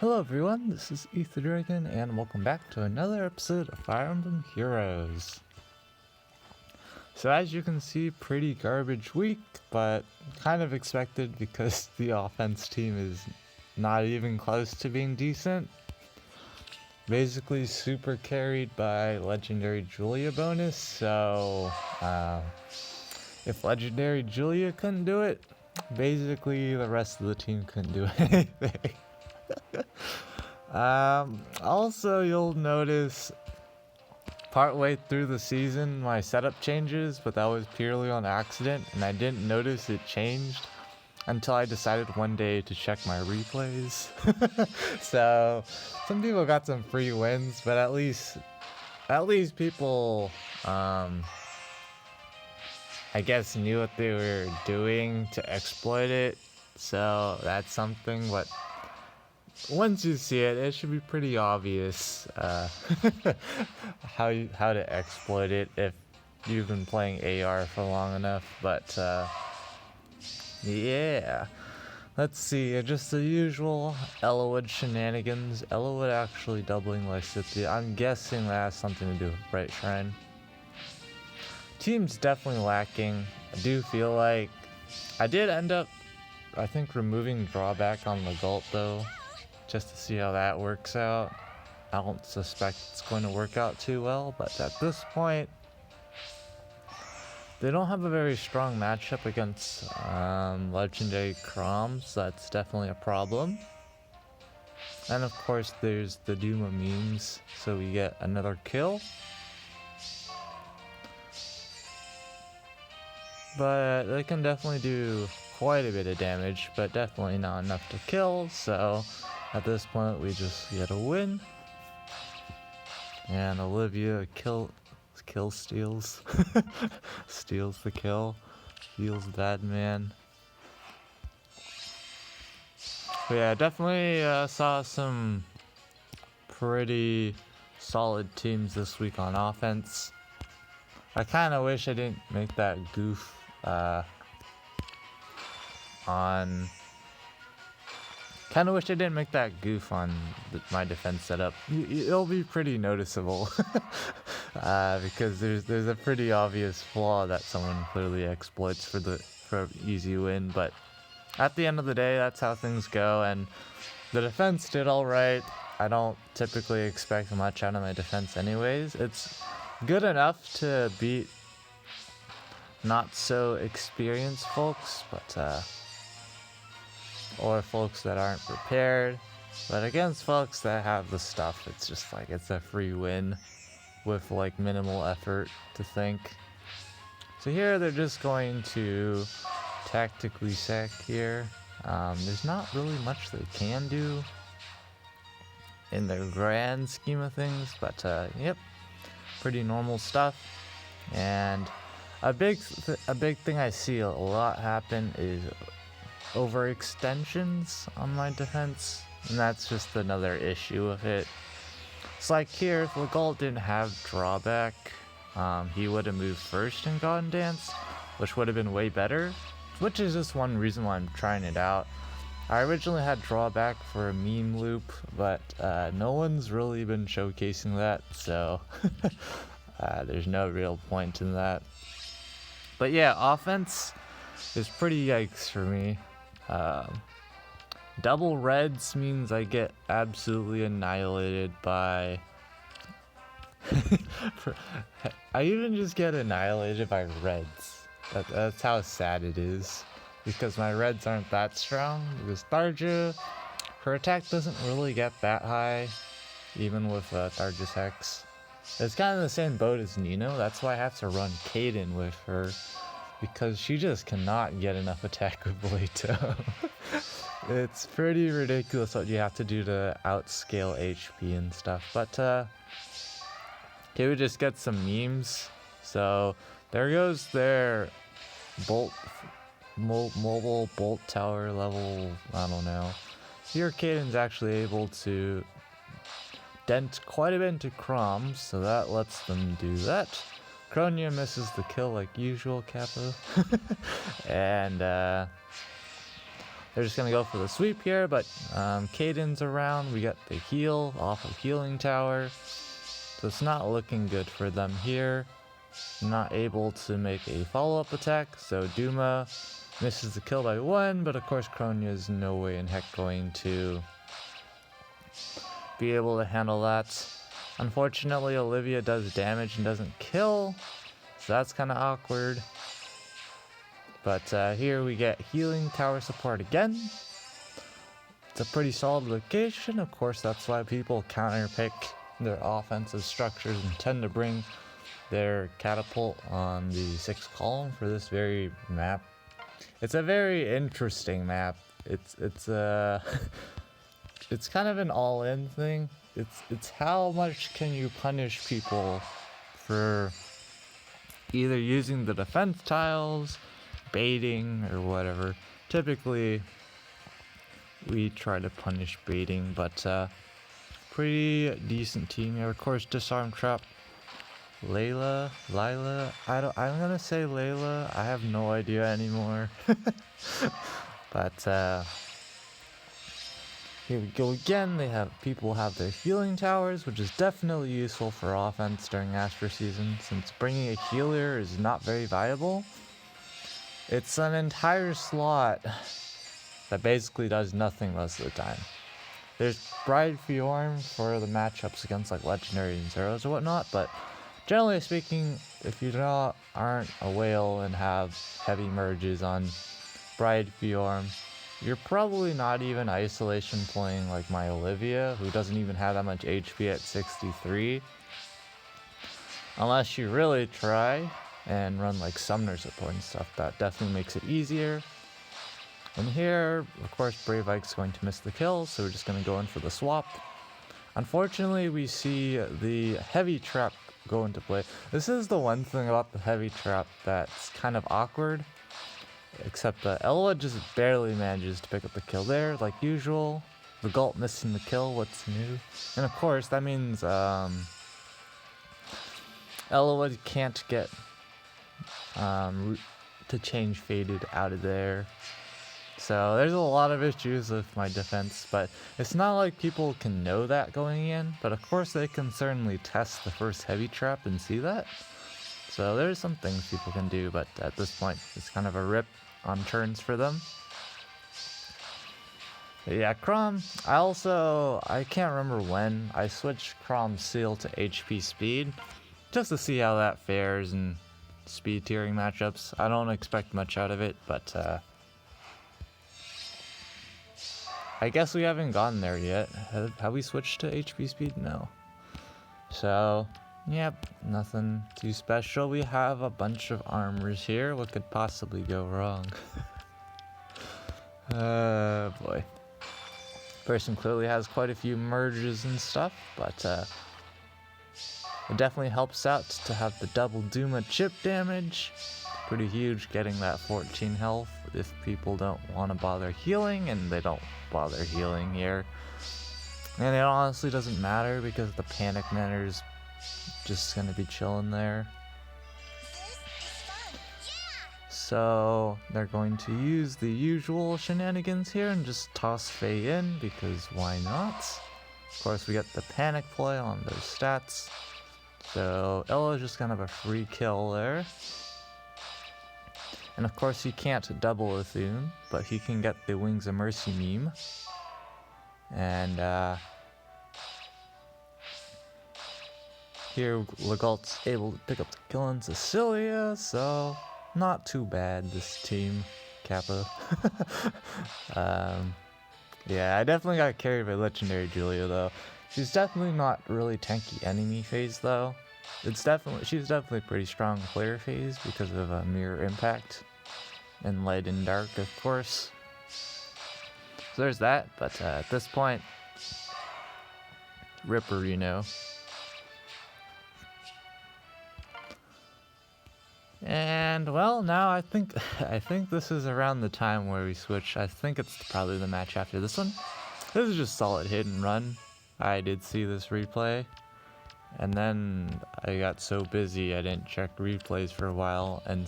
Hello everyone, this is Ether Dragon, and welcome back to another episode of Fire Emblem Heroes. So as you can see, pretty garbage week, but kind of expected because the offense team is not even close to being decent. Basically super carried by Legendary Julia bonus, so if Legendary Julia couldn't do it, basically the rest of the team couldn't do anything. Also, you'll notice partway through the season my setup changes, but that was purely on accident, and I didn't notice it changed until I decided one day to check my replays. So some people got some free wins, but at least people I guess knew what they were doing to exploit it, so that's something. But once you see it, it should be pretty obvious how to exploit it if you've been playing AR for long enough. But yeah, let's see. Just the usual Ellawood shenanigans. Ellawood actually doubling Lysithia. I'm guessing that has something to do with Bright Shrine. Team's definitely lacking. I do feel like I did end up, I think, removing drawback on the Gult though, just to see how that works out. I don't suspect it's going to work out too well, but at this point, they don't have a very strong matchup against Legendary Chrom, so that's definitely a problem. And of course, there's the Duma memes, so we get another kill. But they can definitely do quite a bit of damage, but definitely not enough to kill, so at this point we just get a win. And Olivia kill steals. Steals the kill. Feels bad, man. But yeah, definitely saw some pretty solid teams this week on offense. I kind of wish I didn't make that goof on my defense setup. It'll be pretty noticeable because there's a pretty obvious flaw that someone clearly exploits for easy win. But at the end of the day, that's how things go, and the defense did all right. I don't typically expect much out of my defense anyways. It's good enough to beat not so experienced folks, but or folks that aren't prepared. But against folks that have the stuff, it's just like it's a free win with like minimal effort to think. So here they're just going to tactically sack here. There's not really much they can do in the grand scheme of things, but yep, pretty normal stuff. And a big thing I see a lot happen is overextensions on my defense, and that's just another issue with it. It's like here, if Legault didn't have drawback, he would have moved first and gotten dance, which would have been way better, which is just one reason why I'm trying it out. I originally had drawback for a meme loop, but no one's really been showcasing that, so there's no real point in that. But yeah, offense is pretty yikes for me. Double reds means I get absolutely annihilated by I even just get annihilated by reds. That's how sad it is, because my reds aren't that strong. Because Tharja, her attack doesn't really get that high, even with Tharja's Hex. It's kind of the same boat as Nino. That's why I have to run Kaden with her, because she just cannot get enough attack with Boleto. It's pretty ridiculous what you have to do to outscale HP and stuff. But okay, we just get some memes. So there goes their mobile bolt tower level, I don't know. Here Kaden's actually able to dent quite a bit into Chrom, so that lets them do that. Kronia misses the kill like usual, Kappa. And They're just gonna go for the sweep here, but Caden's around. We got the heal off of healing tower. So it's not looking good for them here. Not able to make a follow-up attack, so Duma misses the kill by 1, but of course Kronya's no way in heck going to be able to handle that. Unfortunately, Olivia does damage and doesn't kill, so that's kind of awkward. But here we get healing tower support again. It's a pretty solid location. Of course, that's why people counterpick their offensive structures and tend to bring their catapult on the 6th column for this very map. It's a very interesting map. It's it's kind of an all-in thing. It's how much can you punish people for either using the defense tiles, baiting, or whatever. Typically, we try to punish baiting, but pretty decent team here. Of course, disarm trap. Lila, I'm gonna say Layla. I have no idea anymore. But here we go again. People have their healing towers, which is definitely useful for offense during Astra season, since bringing a healer is not very viable. It's an entire slot that basically does nothing most of the time. There's Bride Fjorm for the matchups against like Legendary and Zeros or whatnot, but generally speaking, if you aren't a whale and have heavy merges on Bride Fjorm, you're probably not even isolation playing like my Olivia, who doesn't even have that much HP at 63. Unless you really try and run like summoner support and stuff, that definitely makes it easier. And here, of course, Brave Ike's going to miss the kill, so we're just going to go in for the swap. Unfortunately, we see the heavy trap go into play. This is the one thing about the heavy trap that's kind of awkward, except that Ella just barely manages to pick up the kill there, like usual. The Gulp missing the kill, what's new? And of course, that means Ella can't get to change Faded out of there. So there's a lot of issues with my defense, but it's not like people can know that going in, but of course they can certainly test the first heavy trap and see that. So there's some things people can do, but at this point it's kind of a rip on turns for them. But yeah, Chrom, I can't remember when, I switched Chrom's seal to HP speed, just to see how that fares in speed tiering matchups. I don't expect much out of it, but I guess we haven't gotten there yet. Have we switched to HP speed? No. So, yep, nothing too special. We have a bunch of armors here. What could possibly go wrong? Boy. Person clearly has quite a few merges and stuff, but it definitely helps out to have the double Duma chip damage. Pretty huge getting that 14 health if people don't want to bother healing, and they don't bother healing here. And it honestly doesn't matter because the panic manor's just gonna be chilling there. So they're going to use the usual shenanigans here and just toss Faye in, because why not? Of course, we get the panic play on those stats. So Ella's just gonna have a free kill there. And of course he can't double Athune, but he can get the Wings of Mercy meme. And here Legault's able to pick up the kill on Cecilia, so not too bad this team, Kappa. Yeah, I definitely got carried by Legendary Julia though. She's definitely not really tanky enemy phase though. She's definitely pretty strong player phase because of a mirror impact and light and dark, of course. So there's that, but at this point, Ripper, you know. And well, now I think this is around the time where we switch. I think it's probably the match after this one. This is just solid hit and run. I did see this replay, and then I got so busy I didn't check replays for a while, and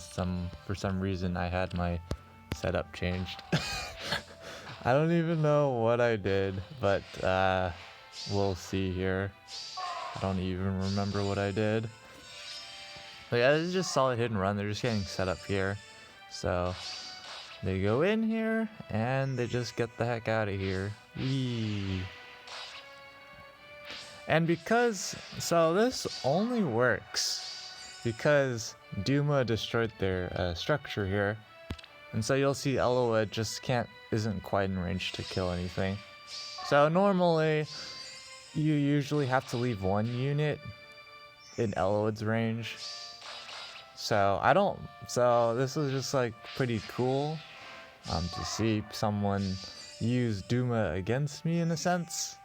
for some reason I had my setup changed. I don't even know what I did, but we'll see here. I don't even remember what I did. But yeah, this is just solid hit and run. They're just getting set up here. So they go in here and they just get the heck out of here. Whee! And so this only works because Duma destroyed their structure here. And so you'll see Elowood just isn't quite in range to kill anything. So normally, you usually have to leave one unit in Elowood's range. So this is just like pretty cool to see someone use Duma against me in a sense.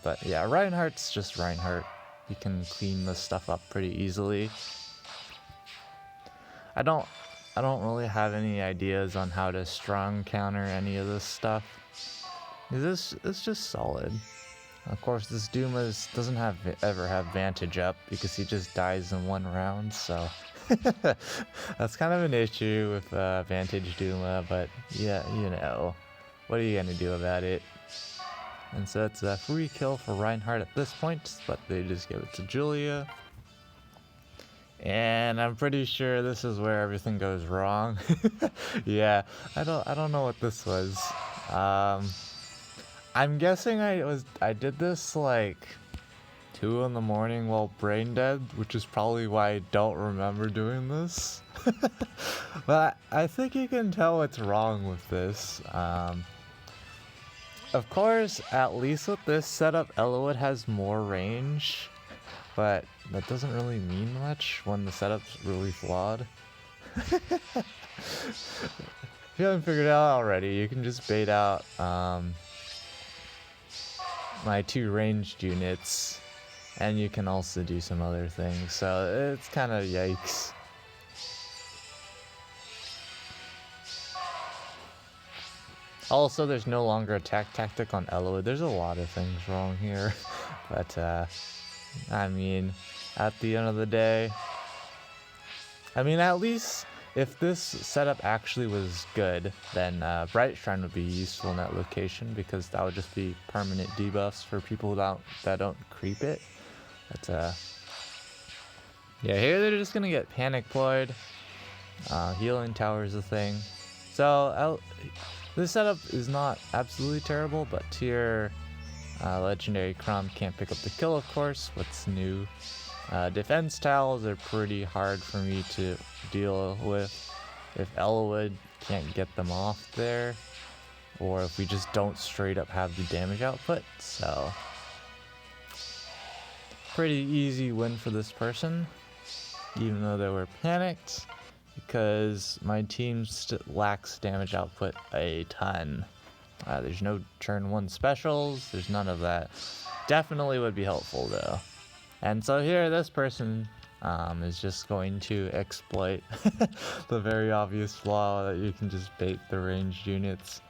But yeah, Reinhardt's just Reinhardt. He can clean this stuff up pretty easily. I don't really have any ideas on how to strong counter any of this stuff. It's just solid. Of course, this Duma doesn't ever have Vantage up because he just dies in one round, so that's kind of an issue with Vantage Duma, but yeah, you know, what are you gonna do about it? And so it's a free kill for Reinhardt at this point, but they just give it to Julia. And I'm pretty sure this is where everything goes wrong. Yeah, I don't know what this was. I'm guessing I did this like 2 in the morning while brain dead, which is probably why I don't remember doing this. But I think you can tell what's wrong with this. Of course, at least with this setup, Elowood has more range, but that doesn't really mean much when the setup's really flawed. If you haven't figured it out already, you can just bait out my 2 ranged units, and you can also do some other things, so it's kind of yikes. Also, there's no longer attack tactic on Elowood. There's a lot of things wrong here, but I mean, at the end of the day, I mean, at least if this setup actually was good, then Bright Shrine would be useful in that location because that would just be permanent debuffs for people that don't creep it. But yeah, here they're just gonna get Panic Ployed. Healing Tower is a thing. So this setup is not absolutely terrible, but tier Legendary Crom can't pick up the kill, of course. What's new? Defense Towels are pretty hard for me to deal with if Elowood can't get them off there, or if we just don't straight up have the damage output. So pretty easy win for this person, even though they were panicked, because my team lacks damage output a ton. There's no turn 1 specials, there's none of that. Definitely would be helpful though. And so here this person is just going to exploit the very obvious flaw that you can just bait the ranged units.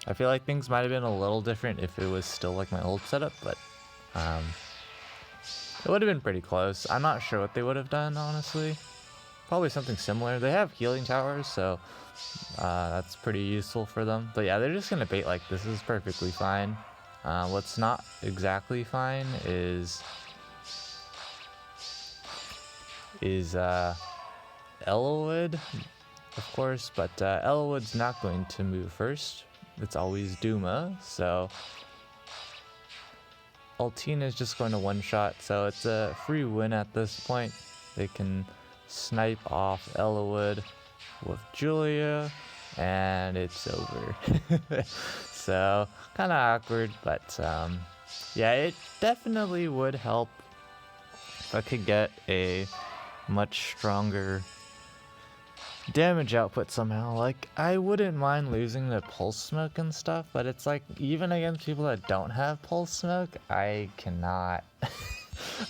I feel like things might have been a little different if it was still like my old setup, but it would have been pretty close. I'm not sure what they would have done, honestly. Probably something similar. They have healing towers, so that's pretty useful for them. But yeah, they're just gonna bait like this. Is perfectly fine. What's not exactly fine is Elowood, of course, but Elowood's not going to move first. It's always Duma, so Altina is just going to one-shot, so it's a free win at this point. They can snipe off Elowood with Julia, and it's over. So, kind of awkward, but yeah, it definitely would help if I could get a much stronger damage output somehow. Like, I wouldn't mind losing the pulse smoke and stuff, but it's like, even against people that don't have pulse smoke, I cannot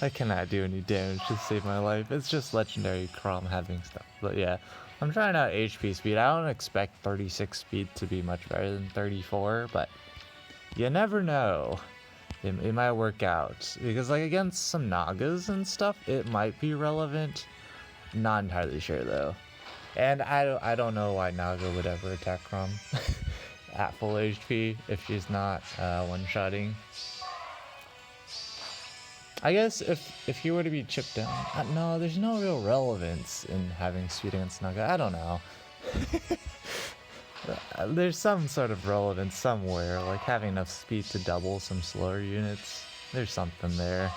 I cannot do any damage to save my life. It's just legendary Crom having stuff. But yeah, I'm trying out HP speed. I don't expect 36 speed to be much better than 34, but you never know. It might work out, because like against some Nagas and stuff, it might be relevant. Not entirely sure though. And I don't know why Naga would ever attack Crom. at full HP if she's not one-shotting. I guess if he were to be chipped down, no, there's no real relevance in having speed against Naga. I don't know. There's some sort of relevance somewhere, like having enough speed to double some slower units. There's something there,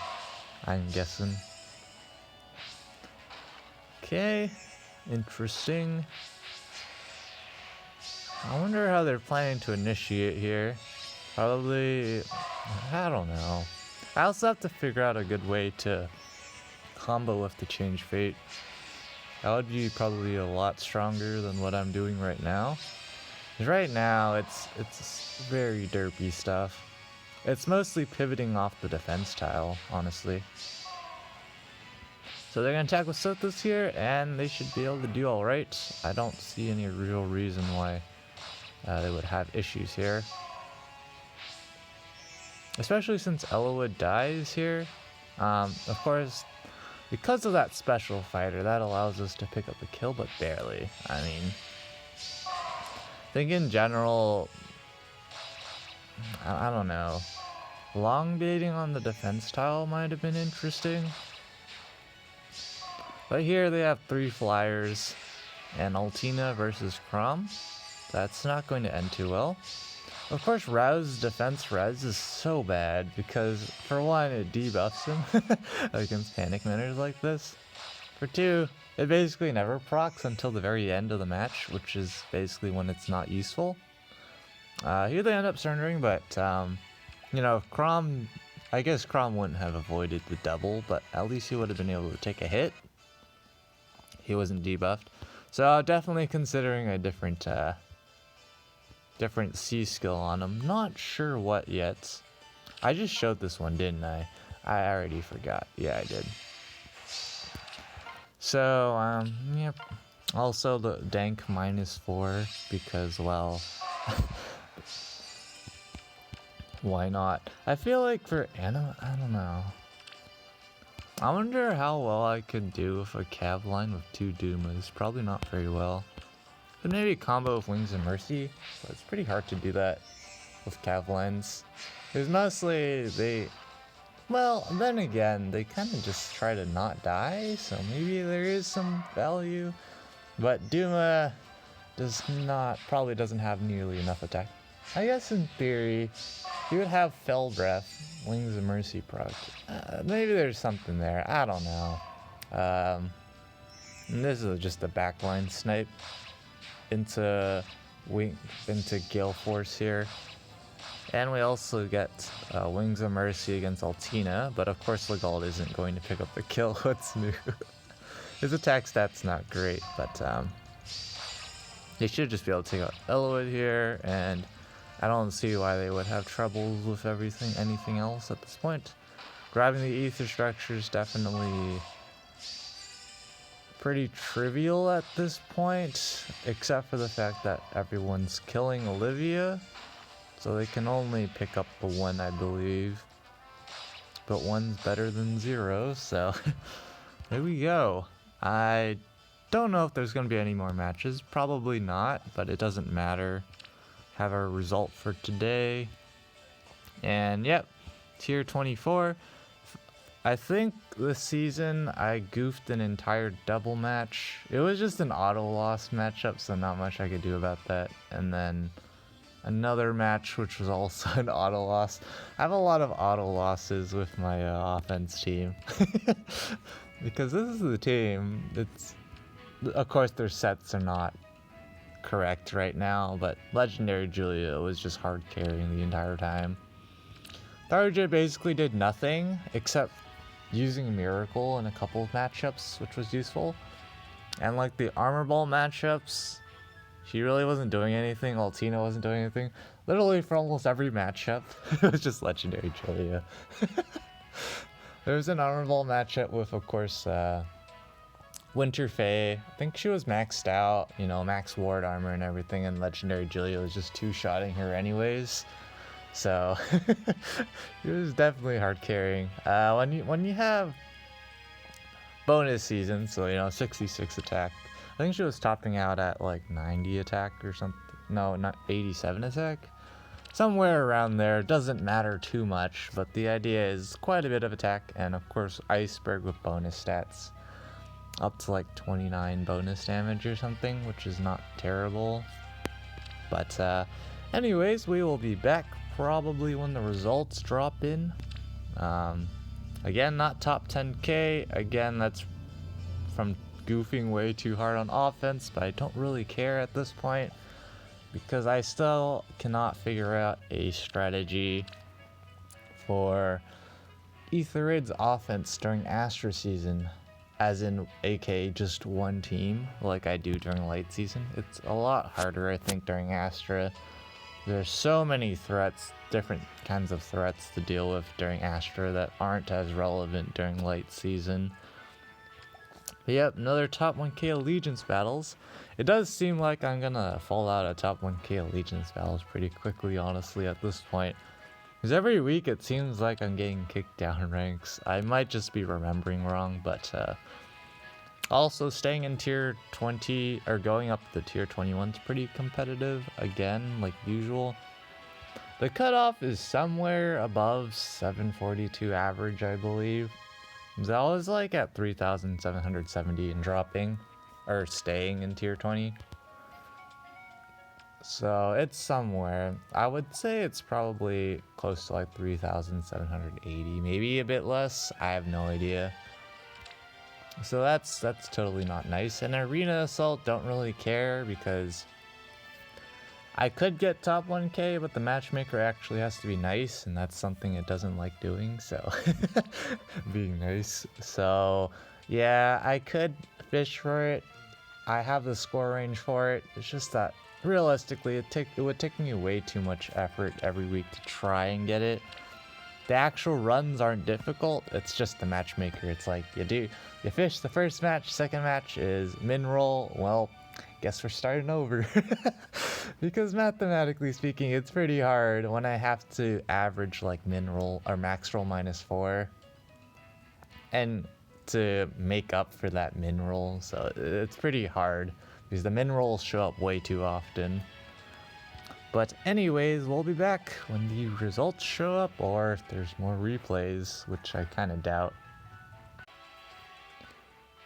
I'm guessing. Okay, interesting. I wonder how they're planning to initiate here. Probably, I don't know. I also have to figure out a good way to combo with the Change Fate. That would be probably a lot stronger than what I'm doing right now. Because right now, it's very derpy stuff. It's mostly pivoting off the defense tile, honestly. So they're going to attack with Sothis here, and they should be able to do alright. I don't see any real reason why they would have issues here. Especially since Elowood dies here. Of course, because of that special fighter, that allows us to pick up the kill, but barely. I mean, I think in general, I don't know. Long baiting on the defense tile might have been interesting. But here they have 3 flyers and Altina versus Chrom. That's not going to end too well. Of course, Rao's defense res is so bad because, for one, it debuffs him against panic manners like this. For 2, it basically never procs until the very end of the match, which is basically when it's not useful. Here they end up surrendering, but, you know, Chrom, I guess Chrom wouldn't have avoided the double, but at least he would have been able to take a hit. He wasn't debuffed. So definitely considering a different C skill on him. Not sure what yet. I just showed this one, didn't I? I already forgot. Yeah, I did. So, yep. Also the dank -4 because, well, why not? I feel like for Anna, I don't know. I wonder how well I could do with a cav line with 2 Dumas. Probably not very well. Could maybe combo with Wings of Mercy, but it's pretty hard to do that with cav lines. Because mostly they, well, then again, they kind of just try to not die, so maybe there is some value. But Duma does not, probably doesn't have nearly enough attack. I guess in theory, he would have Fell Breath, Wings of Mercy proc. Maybe there's something there, I don't know. And this is just a backline snipe into Gale Force here. And we also get Wings of Mercy against Altina, but of course Legault isn't going to pick up the kill. What's new? His attack stat's not great, but they should just be able to take out Elowood here, and I don't see why they would have troubles with anything else at this point. Grabbing the ether structure is definitely pretty trivial at this point, except for the fact that everyone's killing Olivia, so they can only pick up the 1, I believe. But 1's better than 0, so there we go. I don't know if there's going to be any more matches, probably not, but it doesn't matter. Have our result for today, and yep, tier 24. I think this season I goofed an entire double match. It was just an auto loss matchup, so not much I could do about that. And then another match which was also an auto loss. I have a lot of auto losses with my offense team because this is the team. It's, of course, their sets are not correct right now, but Legendary Julia was just hard carrying the entire time. Tharja basically did nothing except using Miracle in a couple of matchups, which was useful. And like the Armor Ball matchups, she really wasn't doing anything. Altina wasn't doing anything. Literally for almost every matchup, it was just Legendary Julia. There was an Armor Ball matchup with, of course, Winter Fae. I think she was maxed out, you know, max ward armor and everything, and Legendary Julia was just 2-shotting her anyways. So it was definitely hard carrying. When you have bonus season, so you know, 66 attack. I think she was topping out at like 90 attack or something. No, not 87 attack. Somewhere around there, doesn't matter too much, but the idea is quite a bit of attack, and of course Iceberg with bonus stats. Up to like 29 bonus damage or something, which is not terrible. But anyways, we will be back probably when the results drop in. Again, not top 10k. Again, that's from goofing way too hard on offense, but I don't really care at this point because I still cannot figure out a strategy for Aetherid's offense during Astra season, as in aka just one team like I do during late season. It's a lot harder, I think, during Astra. There's so many threats, different kinds of threats to deal with during Astra that aren't as relevant during late season. But yep, another top 1k allegiance battles. It does seem like I'm gonna fall out of top 1k allegiance battles pretty quickly, honestly, at this point. Because every week it seems like I'm getting kicked down ranks. I might just be remembering wrong, but also staying in tier 20 or going up to tier 21 is pretty competitive again, like usual. The cutoff is somewhere above 742 average, I believe. So I was like at 3,770 and dropping, or staying in tier 20. So it's somewhere. I would say it's probably close to like 3,780, maybe a bit less. I have no idea. So that's totally not nice. And Arena Assault, don't really care because I could get top 1k, but the matchmaker actually has to be nice, and that's something it doesn't like doing, so being nice. So yeah, I could fish for it. I have the score range for it. It's just that realistically it would take me way too much effort every week to try and get it. The actual runs aren't difficult, it's just the matchmaker. It's like you fish the first match, second match is min roll. Well, guess we're starting over. Because mathematically speaking, it's pretty hard when I have to average like min roll or max roll -4 and to make up for that min roll. So it's pretty hard because the min rolls show up way too often. But anyways, we'll be back when the results show up, or if there's more replays, which I kind of doubt.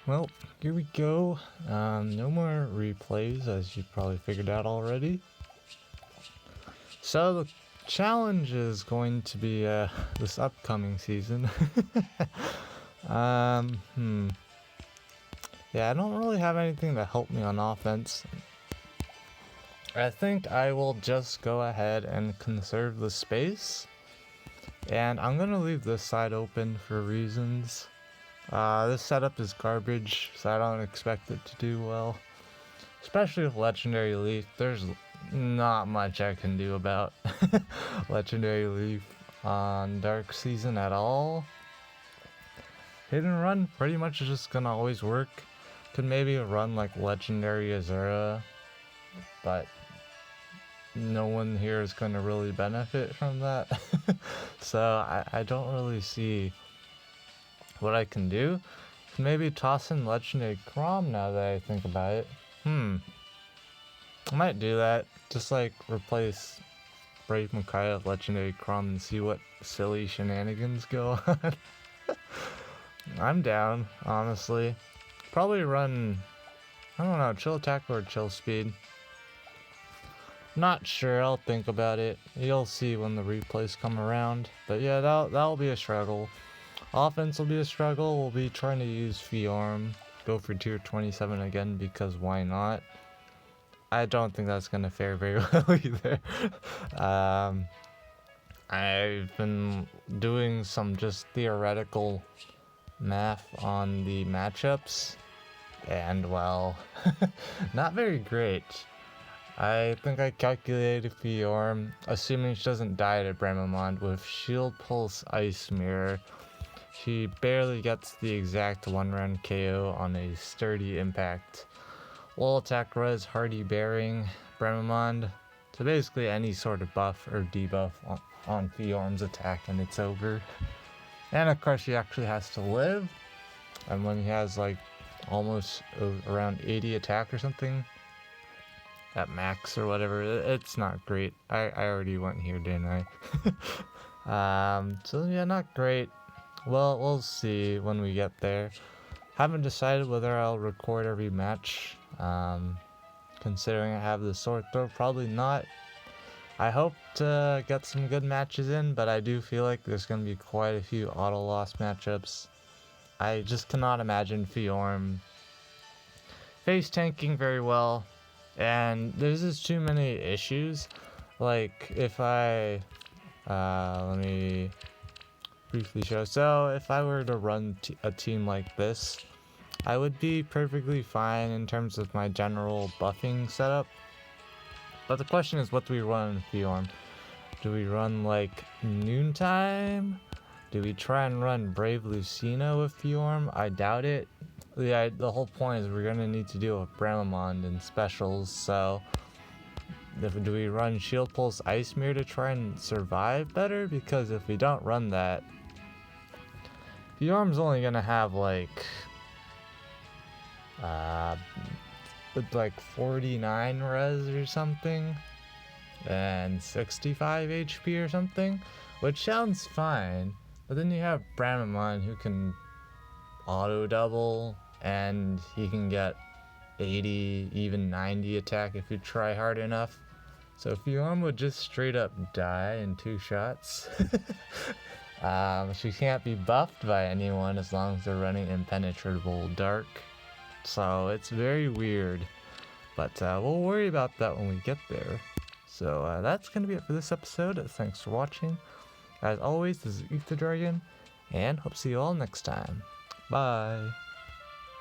Well, here we go. No more replays, as you probably figured out already. So the challenge is going to be this upcoming season. Yeah, I don't really have anything to help me on offense. I think I will just go ahead and conserve the space. And I'm gonna leave this side open for reasons. This setup is garbage, so I don't expect it to do well. Especially with Legendary Leaf, there's not much I can do about Legendary Leaf on Dark Season at all. Hit and Run pretty much is just gonna always work. Could maybe run like Legendary Azura, but no one here is gonna really benefit from that. So I don't really see what I can do. Maybe toss in Legendary Chrom now that I think about it. I might do that. Just like replace Brave Makai with Legendary Chrom and see what silly shenanigans go on. I'm down, honestly. Probably run, I don't know, Chill Attack or Chill Speed. Not sure, I'll think about it. You'll see when the replays come around. But yeah, that'll be a struggle. Offense will be a struggle. We'll be trying to use Fiorm. Go for tier 27 again because why not? I don't think that's going to fare very well either. I've been doing some just theoretical math on the matchups. And well, not very great. I think I calculated Fiorm, assuming she doesn't die to Bramamond, with Shield Pulse Ice Mirror. She barely gets the exact one-round KO on a sturdy impact. Wall Attack Res, Hardy Bearing, Bramamond. So basically any sort of buff or debuff on Fiorm's attack and it's over. And of course he actually has to live. And when he has like almost around 80 attack or something, at max or whatever. It's not great. I already went here, didn't I? So yeah, not great. Well, we'll see when we get there. Haven't decided whether I'll record every match. Considering I have the sore throat, probably not. I hope to get some good matches in, but I do feel like there's going to be quite a few auto-loss matchups. I just cannot imagine Fjorm face tanking very well, and there's just too many issues. Like, if I, let me briefly show. So, if I were to run a team like this, I would be perfectly fine in terms of my general buffing setup. But the question is, what do we run in Fjorm? Do we run like Noontime? Do we try and run Brave Lucina with Fjorm? I doubt it. The whole point is we're going to need to deal with Bramamond in specials, so do we run Shield Pulse Ice Mirror to try and survive better? Because if we don't run that, Fjorm's only going to have like 49 res or something and 65 HP or something, which sounds fine, but then you have Bramamon who can auto double and he can get 80, even 90 attack if you try hard enough. So Fjorm would just straight up die in 2 shots. She can't be buffed by anyone as long as they're running Impenetrable Dark. So it's very weird, but we'll worry about that when we get there. So that's going to be it for this episode. Thanks for watching. As always, this is Ether Dragon, and hope to see you all next time. Bye.